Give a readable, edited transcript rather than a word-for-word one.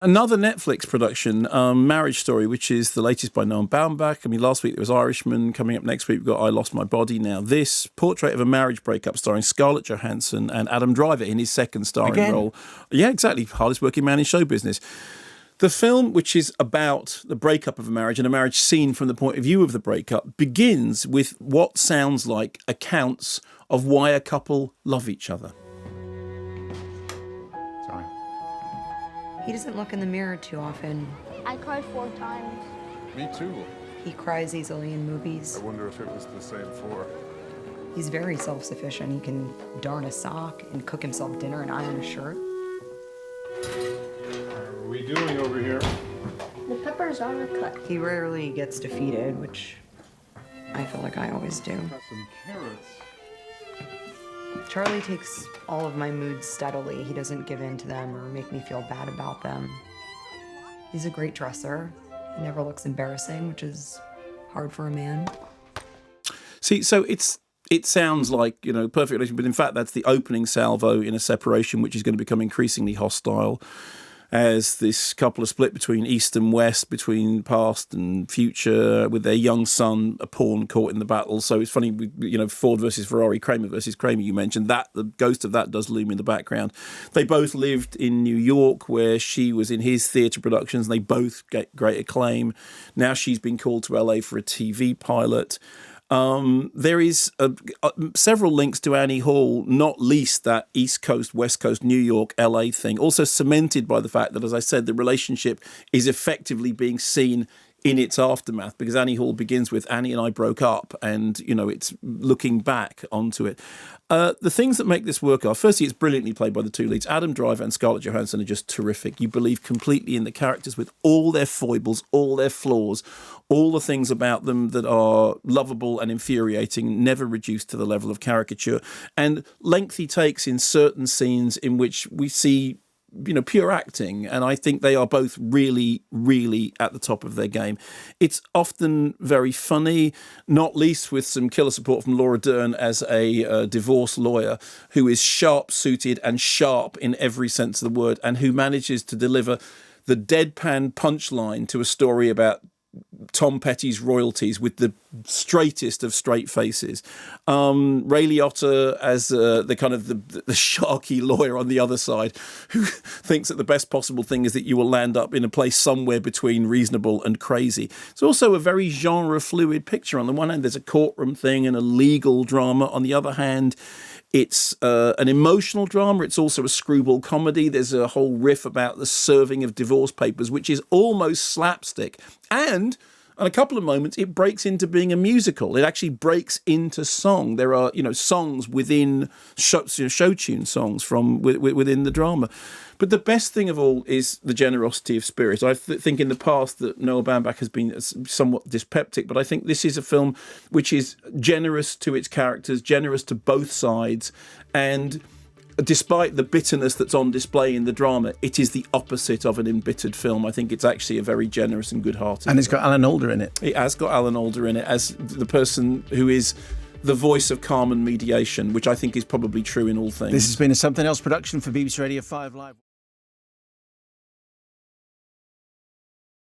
Another Netflix production, Marriage Story, which is the latest by Noah Baumbach. I mean, last week there was Irishman. Coming up next week, we've got I Lost My Body. Now, this portrait of a marriage breakup starring Scarlett Johansson and Adam Driver in his second starring role. Yeah, exactly. Hardest working man in show business. The film, which is about the breakup of a marriage and a marriage seen from the point of view of the breakup, begins with what sounds like accounts of why a couple love each other. Sorry. He doesn't look in the mirror too often. I cried 4 times. Me too. He cries easily in movies. I wonder if it was the same for. He's very self-sufficient. He can darn a sock and cook himself dinner and iron a shirt. How are we doing over here? The peppers are cut. He rarely gets defeated, which I feel like I always do. Got some carrots. Charlie takes all of my moods steadily. He doesn't give in to them or make me feel bad about them. He's a great dresser. He never looks embarrassing, which is hard for a man. See, so it sounds like, perfect relation, but in fact that's the opening salvo in a separation which is going to become increasingly hostile as this couple are split between East and West, between past and future, with their young son, a pawn caught in the battle. So it's funny, Ford versus Ferrari, Kramer versus Kramer, you mentioned that. The ghost of that does loom in the background. They both lived in New York, where she was in his theatre productions, and they both get great acclaim. Now she's been called to LA for a TV pilot. There is several links to Annie Hall, not least that East Coast, West Coast, New York, LA thing, also cemented by the fact that, as I said, the relationship is effectively being seen in its aftermath, because Annie Hall begins with Annie and I broke up, and it's looking back onto it. The things that make this work are, firstly, it's brilliantly played by the two leads. Adam Driver and Scarlett Johansson are just terrific. You believe completely in the characters with all their foibles, all their flaws, all the things about them that are lovable and infuriating, never reduced to the level of caricature, and lengthy takes in certain scenes in which we see pure acting, and I think they are both really, really at the top of their game. It's often very funny, not least with some killer support from Laura Dern as a divorce lawyer who is sharp-suited and sharp in every sense of the word, and who manages to deliver the deadpan punchline to a story about Tom Petty's royalties with the straightest of straight faces. Ray Liotta as the kind of the sharky lawyer on the other side, who thinks that the best possible thing is that you will land up in a place somewhere between reasonable and crazy. It's also a very genre fluid picture. On the one hand, there's a courtroom thing and a legal drama. On the other hand, it's an emotional drama. It's also a screwball comedy. There's a whole riff about the serving of divorce papers, which is almost slapstick. And on a couple of moments, it breaks into being a musical. It actually breaks into song. There are, songs within show tune songs from within the drama. But the best thing of all is the generosity of spirit. I think in the past that Noah Baumbach has been somewhat dyspeptic, but I think this is a film which is generous to its characters, generous to both sides, and despite the bitterness that's on display in the drama, it is the opposite of an embittered film. I think it's actually a very generous and good-hearted. And it's got Alan Alda in it. It has got Alan Alda in it as the person who is the voice of calm and mediation, which I think is probably true in all things. This has been a Something Else production for BBC Radio 5 Live.